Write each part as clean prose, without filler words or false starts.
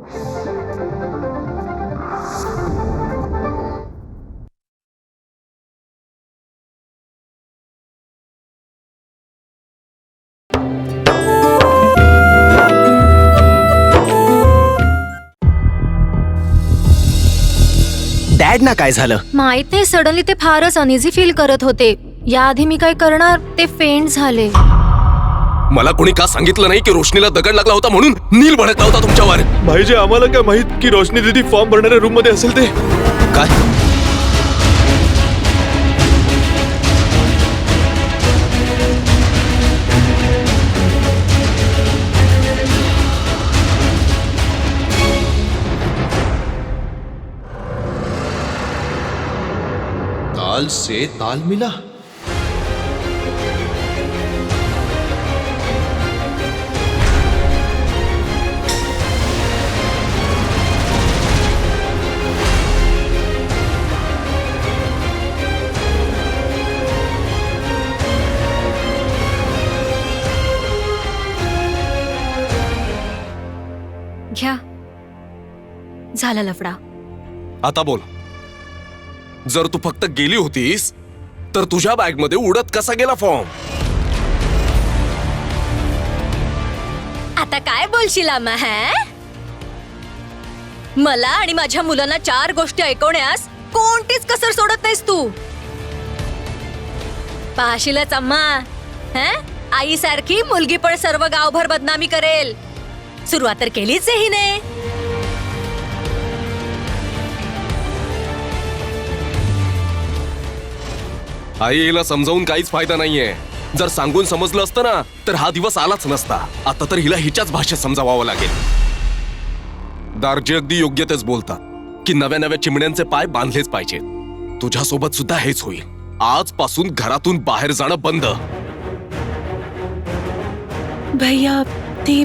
Dad ना काय झालं माहित नाही. सडनली ते फारच अनइझी फील करत होते. याआधी मी काय करणार, ते फेंट झाले. मला कोणी का सांगितलं नाही की रोशनीला दगड लागला होता म्हणून? नील भडकला होता तुमच्यावर. भाईजी, आम्हाला काय माहित की रोशनी दीदी फॉर्म भरणाऱ्या रूम मध्ये असेल ते. काय? ताल से ताल मिला. घ्या, झाला लफडा. आता बोल. जर तू फक्त गेली होतीस तर तुझ्या बॅग मध्ये उडत कसा गेला फॉर्म? आता काय बोलशील आम्हा? मला आणि माझ्या मुलांना 4 गोष्टी ऐकवण्यास कोणतीच कसर सोडत नाहीस तू. पाहशीलच अम्मा, आई सारखी मुलगी पण सर्व गावभर बदनामी करेल. सुरुवात तर केलीच आहे हिने. आईला समजावून काहीच फायदा नाहीये. जर सांगून समजलं असतं ना तर हा दिवस आलाच नसता. आता तर हिला हिच्याच भाषेत समजावावं लागेल. दारजी अगदी योग्य तेच बोलतात की नव्या नव्या चिमण्यांचे पाय बांधलेच पाहिजेत. तुझ्यासोबत सुद्धा हेच होईल. आजपासून घरातून बाहेर जाणं बंद. भैया, ते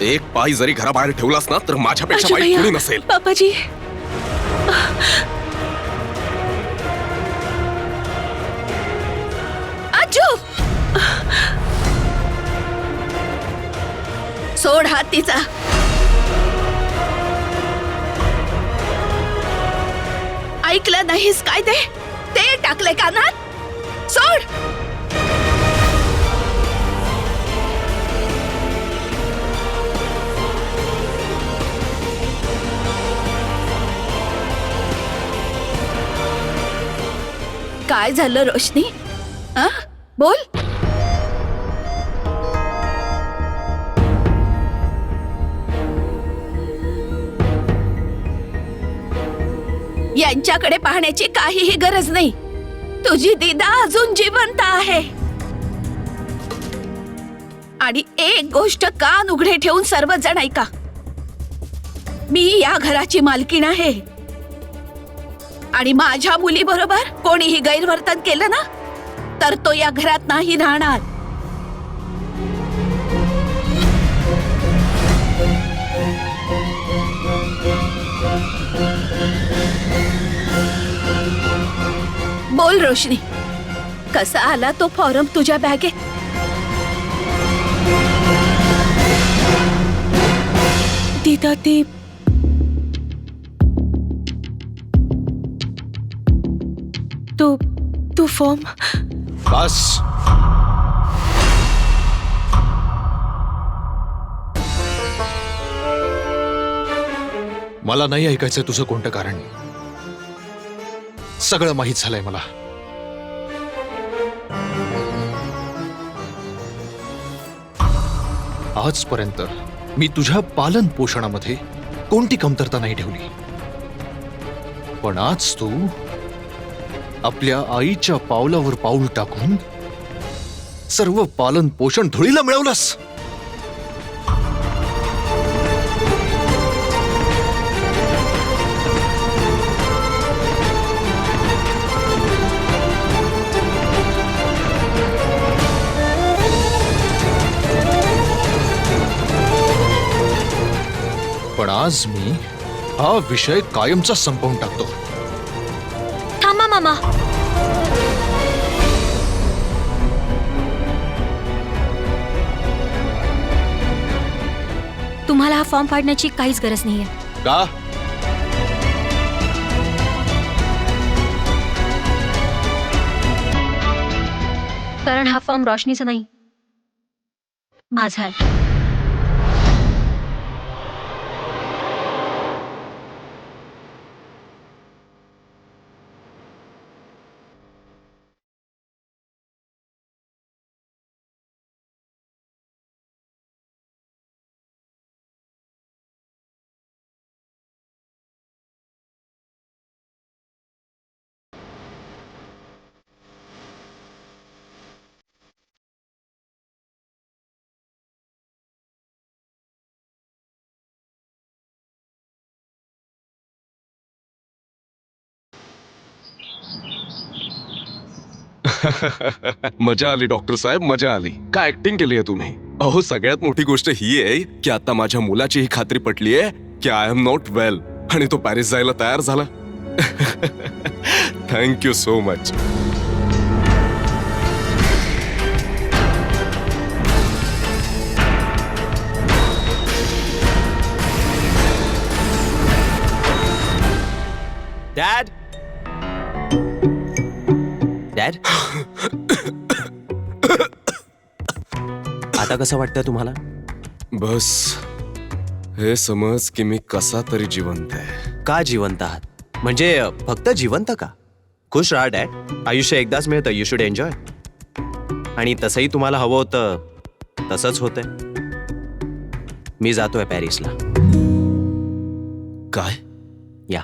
एक पाय जरी घराबाहेर ठेवलास ना तर माझ्यापेक्षा वाईट कोणी नसेल. पापाजी, आजू, सोड हात तिचा. ऐकलं नाहीस काय? ते टाकले कानात. सोड. काय झालं रोशनी? बोल. यांच्याकडे पाहण्याची काहीही गरज नाही. तुझी दीदा अजून जिवंत आहे. आणि एक गोष्ट कान उघडे ठेवून सर्वजण ऐका. मी या घराची मालकीण आहे. आणि माझ्या मुलीबरोबर कोणीही गैरवर्तन केलं ना तर तो या घरात नाही राहणार. बोल रोशनी, कसा आला तो फॉर्म तुझ्या बॅगेत? दीदा, ते तो फॉर्म. बस. मला नाही ऐकायचंय तुझं कोणतं कारण. सगळं माहित झालंय मला. आजपर्यंत मी तुझ्या पालन पोषणामध्ये कोणती कमतरता नाही ठेवली. पण आज तू आपल्या आईच्या पावलावर पाऊल टाकून सर्व पालन पोषण धुळीला मिळवलंस. पण आज मी हा विषय कायमचा संपवून टाकतो. थांबा मामा. तुम्हाला हा फॉर्म फाडण्याची काहीच गरज नाहीये. का? कारण हा फॉर्म रोशनीचा नाही, माझा आहे. मजा आली डॉक्टर साहेब, मजा आली. काय ऍक्टिंग केली आहे तुम्ही. अहो सगळ्यात मोठी गोष्ट ही आहे की आता माझ्या मुलाची ही खात्री पटली आहे की आय एम नॉट वेल आणि तो पॅरिस जायला तयार झाला. Thank you so much. Dad dad आता कसं वाटतं तुम्हाला? बस हे समज की मी कसा तरी जिवंत आहे. का जिवंत आहात? म्हणजे फक्त जिवंत का? खुश राहा डॅड, आयुष्य एकदाच मिळतं, यू शुड एन्जॉय. आणि तसंही तुम्हाला हवं होतं तसंच होतंय. मी जातोय पॅरिसला. काय? या.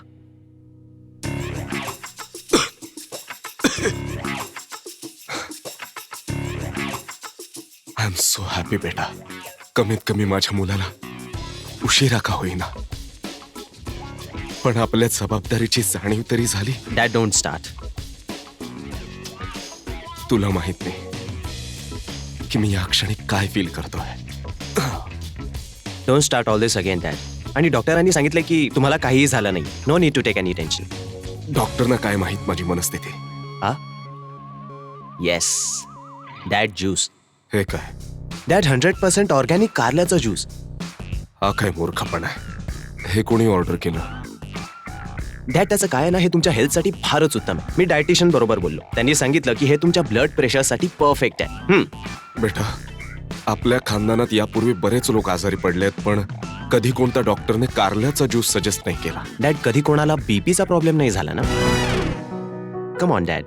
आय एम सो हॅपी बेटा. कमीत कमी माझ्या मुलाला उशिरा का होईना पण आपल्या जबाबदारीची जाणीव तरी झाली. Dad don't start. तुला माहित नाही की मी या क्षणी काय फील करतोय. Don't start all this again dad. आणि डॉक्टरांनी सांगितलं की तुम्हाला काहीही झालं नाही. No need to take any tension. डॉक्टरना काय माहित माझी मनस्थिती. हा येस डॅड, ज्यूस. हे काय? डॅड 100% ऑर्गॅनिक कारल्याचा ज्यूस. हा काय मूर्खपणा आहे. हे कोणी ऑर्डर केलं? डॅड त्याचं काय ना, हे तुमच्या हेल्थसाठी फारच उत्तम आहे. मी डायटिशियन बरोबर बोललो, त्यांनी सांगितलं की हे तुमच्या ब्लड प्रेशरसाठी परफेक्ट आहे. बेटा, आपल्या खानदानात यापूर्वी बरेच लोक आजारी पडलेत पण कधी कोणत्या डॉक्टरने कारल्याचा ज्यूस सजेस्ट नाही केला. डॅड कधी कोणाला बीपीचा प्रॉब्लेम नाही झाला ना? कम ऑन डॅड.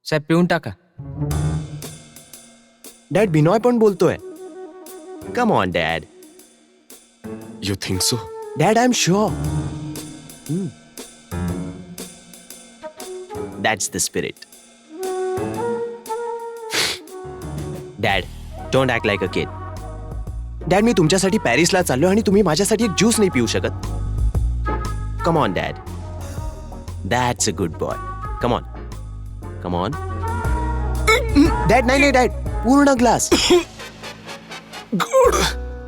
साहेब पिऊन टाका. डॅड बिनॉय पण बोलतोय. Come on dad. You think so? Dad I am sure. That's the spirit. Dad don't act like a kid. Dad मी तुमच्यासाठी पॅरिसला चाललो आणि तुम्ही माझ्यासाठी एक ज्यूस नाही पिऊ शकत. Come on dad. That's a good boy. Come on come on. Dad नाही नाही डॅड, पूर्ण glass.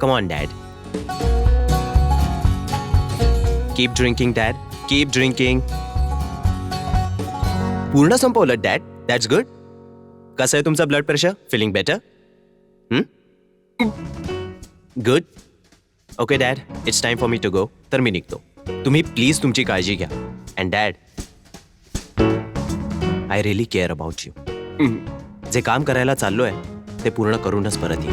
Come on dad. Keep drinking dad, keep drinking. पूर्ण संपवलं डॅड. That's good. कसं आहे तुमचं blood pressure? Feeling better? Good. Okay dad, it's time for me to go. तर मी निघतो. तुम्ही प्लीज तुमची काळजी घ्या. And dad, I really care about you. जे काम करायला चाललोय ते पूर्ण करूनच परत ये.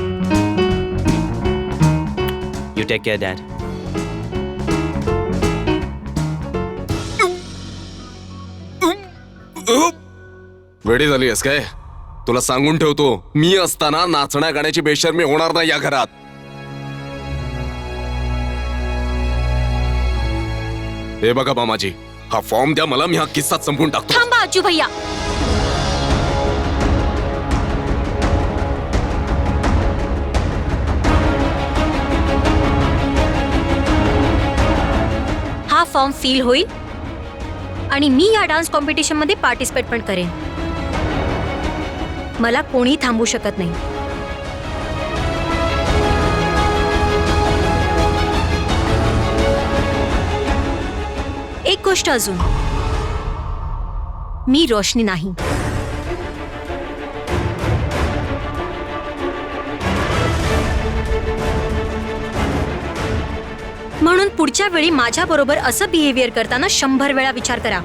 You take care dad. वेडी झाली आहेस काय? तुला सांगून ठेवतो, मी असताना नाचण्या गाण्याची बेशर्मी होणार नाही या घरात. हे बघा मामाजी, हा फॉर्म द्या मला, मी हा किस्सा संपवून टाकतो. थांबा अज्जू भैया. हा फॉर्म फील होईल आणि मी या डान्स कॉम्पिटिशन मध्ये पार्टिसिपेट पण करेन. मला कोणी थांबू शकत नाही. एक गोष्ट अजून, मी रोशनी नाही. म्हणून पुढच्या वेळी माझ्या बरोबर असं बिहेवियर करताना 100 वेळा विचार करा.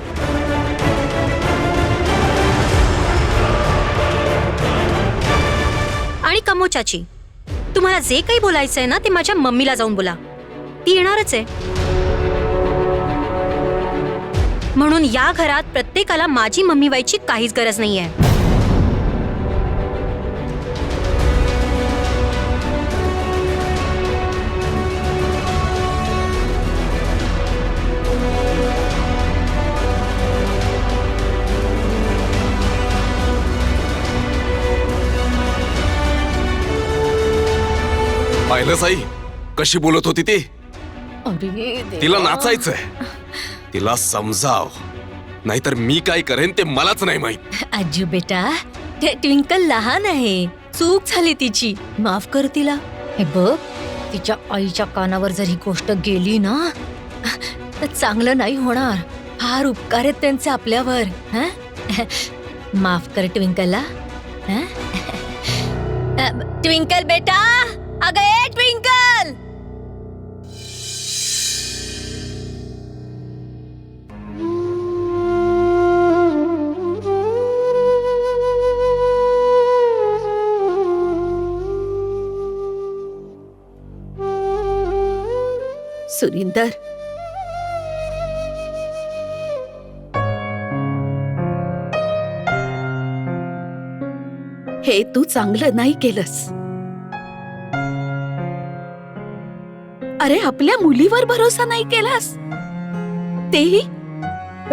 आणि कमोचाची, तुम्हाला जे काही बोलायचंय ना ते माझ्या मम्मीला जाऊन बोला. ती येणारच आहे. म्हणून या घरात प्रत्येकाला माझी मम्मी व्हायची काहीच गरज नाहीये. पाहिलं साई कशी बोलत होती ती. तिला नाचायचंय. तिला समजाव, नाहीतर मी काय करेन ते मलाच नाही माहित. आजू बेटा, ते ट्विंकल लहान आहे, चूक झाली तिची, माफ कर तिला. हे बघ, तिच्या आईच्या कानावर जर ही गोष्ट गेली ना तर चांगलं नाही होणार. फार उपकार आहेत त्यांचे आपल्यावर. हं? माफ कर ट्विंकलला. हं? ट्विंकल बेटा, अगं ए ट्विंकल. सुरिंदर, हे तू चांगलं नाही केलंस. अरे, आपल्या मुलीवर भरोसा नाही केलास, तेही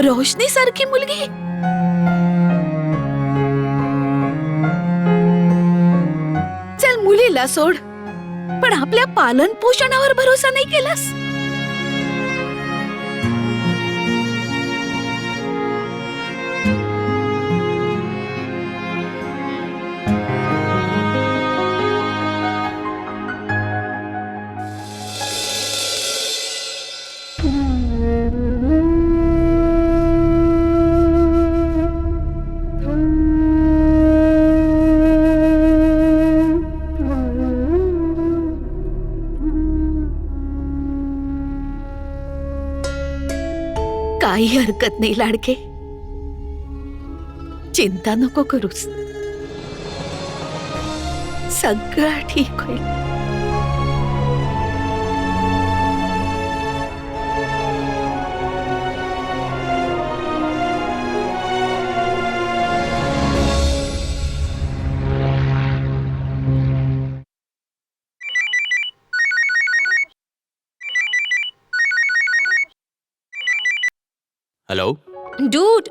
रोशनी सारखी मुलगी. चल, मुलीला सोड, पण आपल्या पालन पोषणावर भरोसा नाही केलास. काही हरकत नाही लाडके, चिंता नको करूस, सगळं ठीक होईल. हॅलो. डूड,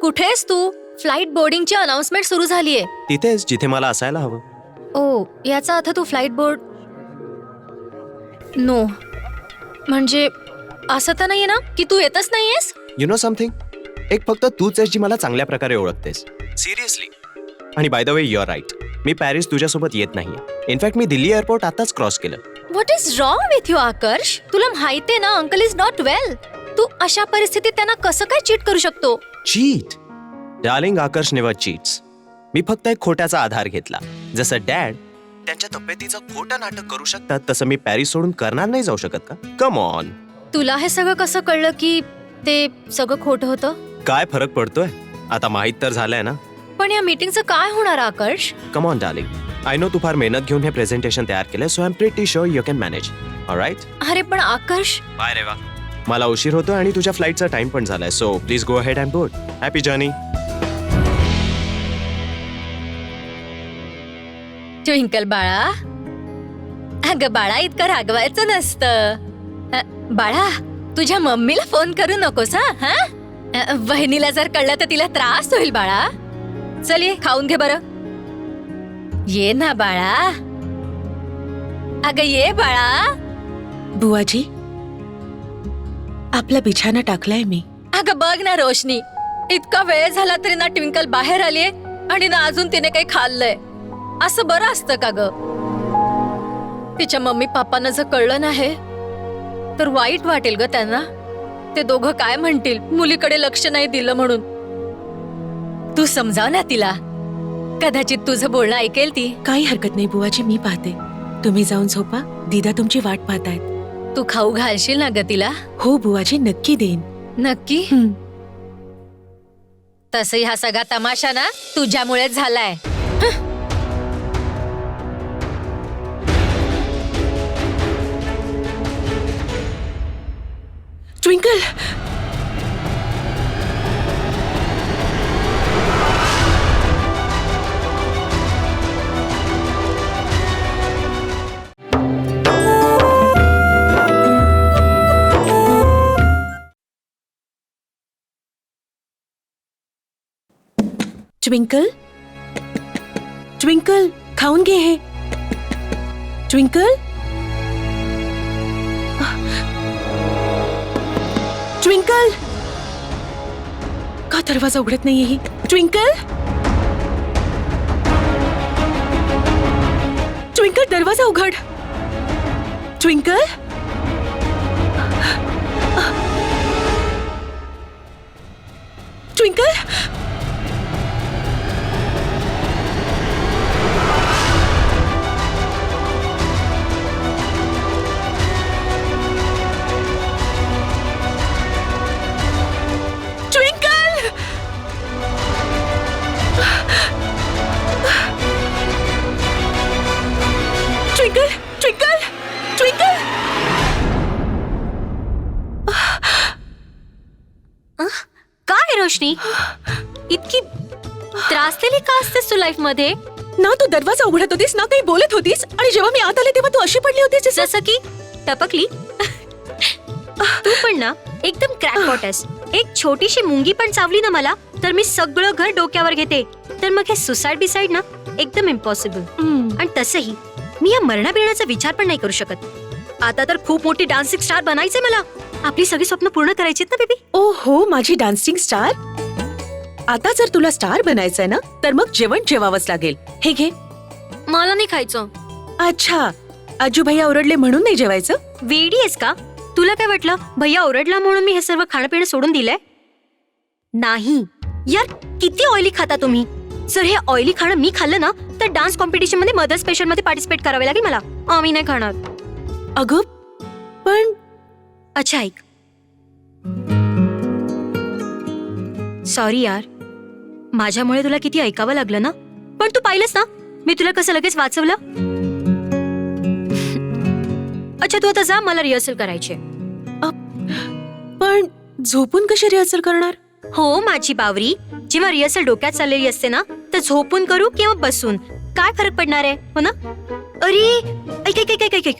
कुठेस तू? फ्लाइट बोर्डिंगची अनाउन्समेंट सुरू झालीये. तिथेच जिथे मला असायला हवं. ओ, याचा अर्थ तू फ्लाइट बोर्ड. नो, म्हणजे असं तर नाहीये ना की तू येतच नाहीयेस? यु नो समथिंग, एक फक्त तूच आहेस जी मला चांगल्या प्रकारे ओळखतेस. सिरियसली. आणि by the way, your right, मी पॅरिस तुझ्यासोबत येत नाहीये. इनफॅक्ट मी दिल्ली एअरपोर्ट आताच क्रॉस केलं. What is wrong with you Aakarsh? तुला माहितीये ना अंकल इज नॉट वेल. तू अशा परिस्थितीत त्यांना कसं काय चीट करू शकतो? Cheat? Darling, Aakarsh never cheats. मी फक्त एक खोट्याचा आधार घेतला. जसं डॅड त्यांच्या तब्येतीचं खोटं नाटक करू शकतात, तसं मी पॅरिस सोडून करणार नाही जाऊ शकत का? Come on. तुला हे सगळं कसं कळलं की ते सगळं खोटं होतं? काय फरक पडतोय? आता माहित तर झालंय ना. पण या मीटिंगचं काय होणार Aakarsh? Come on darling, I know तू फार मेहनत घेऊन हे प्रेझेंटेशन तयार केलंय, so I am pretty sure you can manage. Alright? अरे पण आकर्ष, बाय रेवा. मला उशीर होतो आणि तुझ्या फ्लाईटचा टाइम पण झालाय, so please go ahead and board. Happy journey. Twinkle बाळा, अगं बाळा, इतकं रागवायचं नसतं. बाळा, तुझ्या मम्मीला फोन करू नकोस. हा, बहिणीला जर कळलं तर तिला त्रास होईल बाळा. चल ये, खाऊन घे बरं. ये ना बाळा, अगं ये बाळा. बुवाजी, आपला बिछाना टाकलाय मी. अगं बघ ना रोशनी, इतका वेळ झाला तरी ना ट्विंकल बाहेर आलीये आणि ना अजून तिने काही खाल्लंय. असं बरं असतं का ग? तिच्या मम्मी पप्पांना जर कळलं नाही तर वाईट वाटेल ग त्यांना. ते दोघं काय म्हणतील मुलीकडे लक्ष नाही दिलं म्हणून. तू समजाव ना तिला, कदाचित तुझं बोलणं ऐकेल ती. काही हरकत नाही बुवाजी, मी पाहते. तुम्ही जाऊन झोपा, दीदा तुमची वाट पाहतायत. तू खाऊ घालशील ना ग तिला? हो बुवाजी, नक्की देईन. नक्की. तसही हा सगळा तमाशा ना तुझ्यामुळेच झालाय. ट्विंकल, ट्विंकल, ट्विंकल, खाऊन घे हे. ट्विंकल, ट्विंकल, का दरवाजा उघडत नाहीये ही? ट्विंकल, ट्विंकल, दरवाजा उघड. Twinkle, twinkle, twinkle, twinkle, twinkle. काय रोशनी, इतकी त्रासलेली का असतेस तू लाईफ मध्ये? ना तू दरवाजा उघडत होतीस ना काही बोलत होतीस, आणि जेव्हा मी आत आले तेव्हा तू अशी पडली होतीस जसं की टपकली. तू पण ना एकदम क्रॅकपॉट आहेस. एक छोटीशी मुंगी पण चावली ना मला तर मी सगळं घर डोक्यावर घेते. तर मग हे सुसाइड बिसाइड ना एकदम इम्पॉसिबल. आणि तसंही मी या मरणाबिरणाचा विचार पण नाही करू शकत. आता तर खूप मोठी डान्सिंग स्टार बनायचंय मला. आपली सगळी स्वप्न पूर्ण करायची ना बेबी. ओ हो, माझी डान्सिंग स्टार. आता जर तुला स्टार बनायचंय ना तर मग जेवण जेवावंच लागेल. हे घे. मला नाही खायचं. अच्छा, आजू भैया ओरडले म्हणून नाही जेवायचं? वेडी आहेस का? तुला काय वाटलं भैया ओरडला म्हणून मी हे सर्व खाणं पिणं सोडून दिलंय? नाही यार, किती ऑइली खाता तुम्ही. जर हे ऑइली खाणं मी खाल्लं ना तर डान्स कॉम्पिटिशन मध्ये मदर स्पेशल मध्ये पार्टिसिपेट करावे लागेल मला. आम्ही नाही खाणार. अगं पण अच्छा ऐक, सॉरी यार, माझ्यामुळे तुला किती ऐकावं लागलं ना. पण तू पाहिलंस ना मी तुला कसं लगेच वाचवलं. अच्छा तू आता जा, मला रिहर्सल करायची. पण झोपून कशी रिहर्सल करणार? हो माझी बावरी, जेव्हा रिहर्सल डोक्यात चाललेली असते ना तर झोपून करू किंवा बसून काय फरक पडणार आहे, हो ना? अरे ऐक ऐक ऐक ऐक ऐक,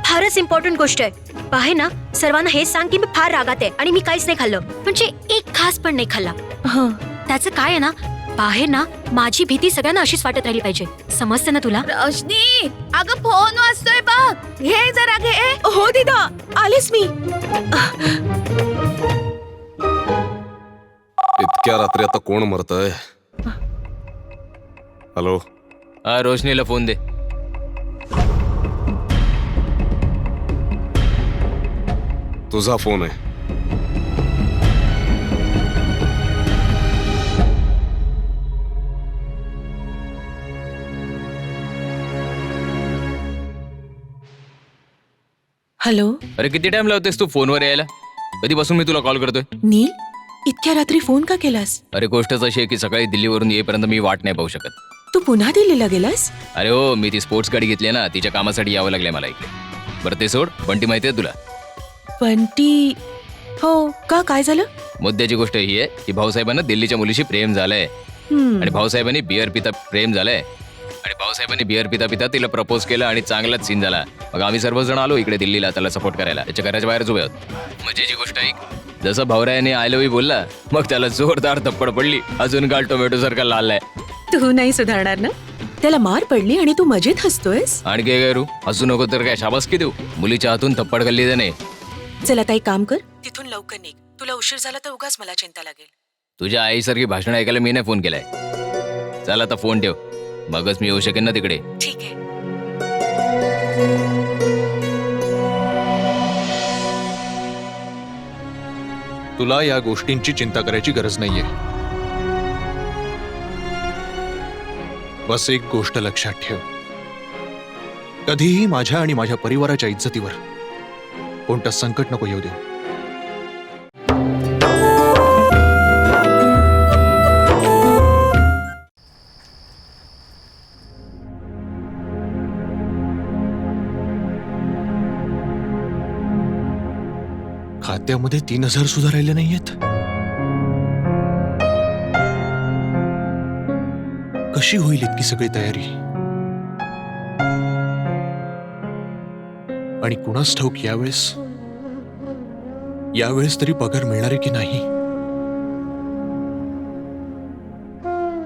फारच इम्पॉर्टंट गोष्ट आहे. पाहे ना, सर्वांना हे सांग की मी फार रागात आहे आणि मी काहीच नाही खाल्लं, म्हणजे एक घास पण नाही खाल्ला. त्याचं काय आहे ना, बाहेर ना माझी भीती सगळ्यांना अशीच वाटत राहिली पाहिजे. समजते ना तुला? रोशनी, अगं फोन वाजतोय बघ, घे जरा घे. हो दीदा, आलेच मी. इतक्या रात्री आता कोण मरतय? हॅलो, हा रोशनीला फोन दे. तुझा फोन आहे. हॅलो अरे किती टाइम लावतेस तू फोनवर यायला? कधीपासून मी तुला कॉल करतोय. नील, इतक्या रात्री फोन का केलास? अरे गोष्टच अशी आहे की सकाळी दिल्लीवरून येईपर्यंत मी वाट नाही पाहू शकत. तू पुन्हा दिल्लीला गेलास? अरे हो, मी ती स्पोर्ट्स गाडी घेतली ना, तिच्या कामासाठी यावं लागले मला इकडे. बरं ते सोड, पण ती माहितीये तुला? बंटी? हो का, काय झालं? मुद्द्याची गोष्ट ही आहे की भाऊसाहेबांना दिल्लीच्या मुलीशी प्रेम झालंय आणि भाऊसाहेबांनी बियर पिता प्रेम झालंय आणि भाऊसाहेबांनी बियर पिता पिता तिला प्रपोज केलं आणि चांगलाच सीन झाला. मग आम्ही सर्वजण आलो इकडे दिल्लीला त्याला सपोर्ट करायला. त्याच्या घराच्या बाहेरच उभे आहोत. मजेची गोष्ट ऐक, जसं भावरायाने आय लव्ह यू बोलला मग त्याला जोरदार थप्पड पडली. अजून गाल टोमॅटो सारखा लाल आहे. तू नाही सुधारणार ना? त्याला मार पडली आणि तू मजेत हसतोयस? आणि काय करू, हसू नको तर काय शाबासकी देऊ? मुलीच्या हातून थप्पड खाल्ली त्याने. चल आता एक काम कर, तिथून लवकर निघ. तुला उशीर झाला तर उगाच मला चिंता लागेल. तुझ्या आईसारखी भाषण ऐकायला मी नाही फोन केलाय. चल आता फोन ठेव, मगच मी येऊ शकेन ना तिकडे. ठीक आहे. तुला या गोष्टींची चिंता करायची गरज नाहीये. बस एक गोष्ट लक्षात ठेव, कधीही माझ्या आणि माझ्या परिवाराच्या इज्जतीवर कोणतं संकट नको येऊ देऊ. खात्यामध्ये 3,000 सुद्धा राहिले नाहीयेत. कशी होईल इतकी सगळी तयारी? आणि कुणास ठाऊक यावेळेस तरी पगार मिळणार आहे की नाही.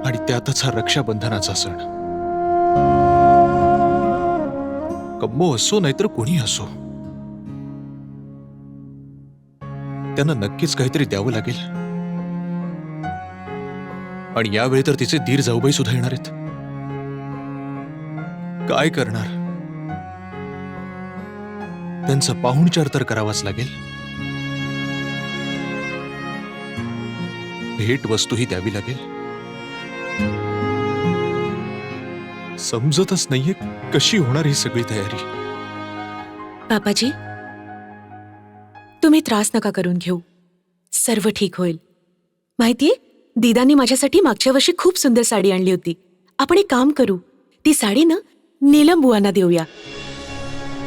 आणि त्यातच हा रक्षाबंधनाचा सण. कम्मो असो नाहीतर कोणी असो, त्यांना नक्कीच काहीतरी द्यावं लागेल. आणि यावेळी तर तिचे दीर जाऊबाई सुद्धा येणार आहेत. काय करणार? त्यांचा पाहुणचार तर करावाच लागेल. भेट वस्तूही द्यावी लागेल. समजतच नाहीये कशी होणार ही सगळी तयारी. बाबाजी, तुम्ही त्रास नका करून घेऊ. सर्व ठीक होईल. माहितीये, दीदानी माझ्यासाठी मागच्या वर्षी खूप सुंदर साडी आणली होती. आपण एक काम करू, ती साडी ना नीलम बुवांना देऊया.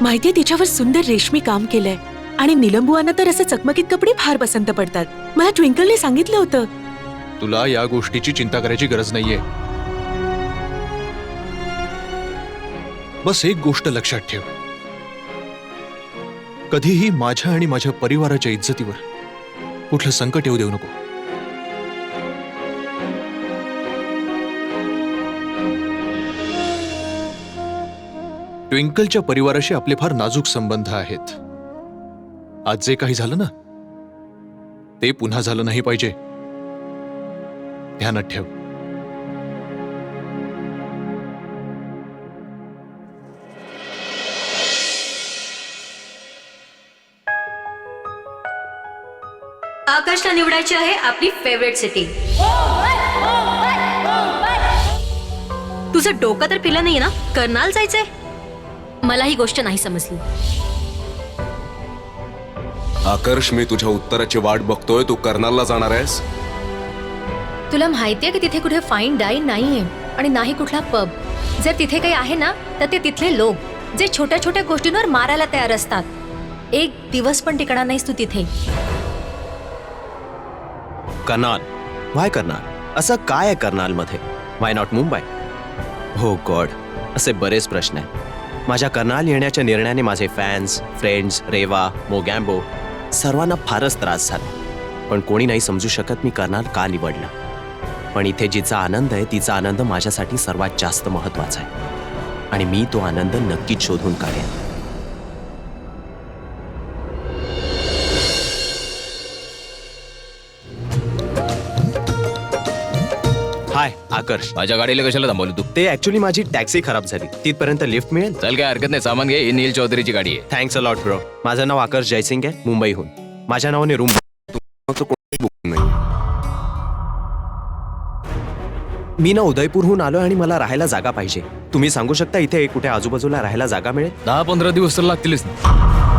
माहितीये, तिच्यावर सुंदर रेशमी काम केलंय. आणि नीलम बुवांना तर असे चकमकीत कपडे फार पसंत पडतात. मला ट्विंकलने सांगितलं होतं. तुला या गोष्टीची चिंता करायची गरज नाहीये. बस एक गोष्ट लक्षात ठेव, कधीही माझ्या आणि माझ्या परिवाराच्या इज्जतीवर कुठलं संकट येऊ देऊ नको. ट्विंकलच्या परिवाराशी आपले फार नाजूक संबंध आहेत. आज जे काही झालं ना, ते पुन्हा झालं नाही पाहिजे. ध्यानात ठेव. आकाशला निवडायची आहे आपली फेवरेट सिटी. तुझं डोकं तर फिरलं नाही ना? कर्नाल जायचंय? मला ही गोष्ट नाही समजली. आकर्ष, मी तुझ्या उत्तराची वाट बघतोय. तू कर्नालला जाणार आहेस? तुला माहितीये की तिथे कुठे फाईन डाईन नाहीये आणि नाही कुठला पब. जर तिथे काही आहे ना, तर ते तिथले लोक जे छोट्या छोट्या गोष्टींवर मारायला तयार असतात. एक दिवस पण टिकणार नाहीस तू तिथे. कर्नाल, व्हाय कर्नाल? असं काय आहे कर्नालमध्ये? Why not Mumbai? हो गॉड, असे बरेच प्रश्न आहेत. माझ्या कर्नाल येण्याच्या निर्णयाने माझे फॅन्स, फ्रेंड्स, रेवा, मोगॅम्बो सर्वांना फारच त्रास झाला. पण कोणी नाही समजू शकत मी कर्नाल का निवडलं. पण इथे जिचा आनंद आहे तिचा आनंद माझ्यासाठी सर्वात जास्त महत्वाचा आहे. आणि मी तो आनंद नक्कीच शोधून काढेन. हाय आकर्ष. माझ्या गाडीला कशाला थांबवली तू? ते ऍक्च्युली माझी टॅक्सी खराब झाली. तिथपर्यंत लिफ्ट मिळेल? चल, काय हरकत नाही, सामान घे. ही नील चौधरीची गाडी आहे. Thanks a lot bro. माझं नाव आकर्ष जयसिंग आहे, मुंबईहून. माझ्या नावाने रूम नाही. मी ना उदयपूरहून आलो आणि मला राहायला जागा पाहिजे. तुम्ही सांगू शकता इथे कुठे आजूबाजूला राहायला जागा मिळेल? 10-15 दिवस तर लागतीलच ना.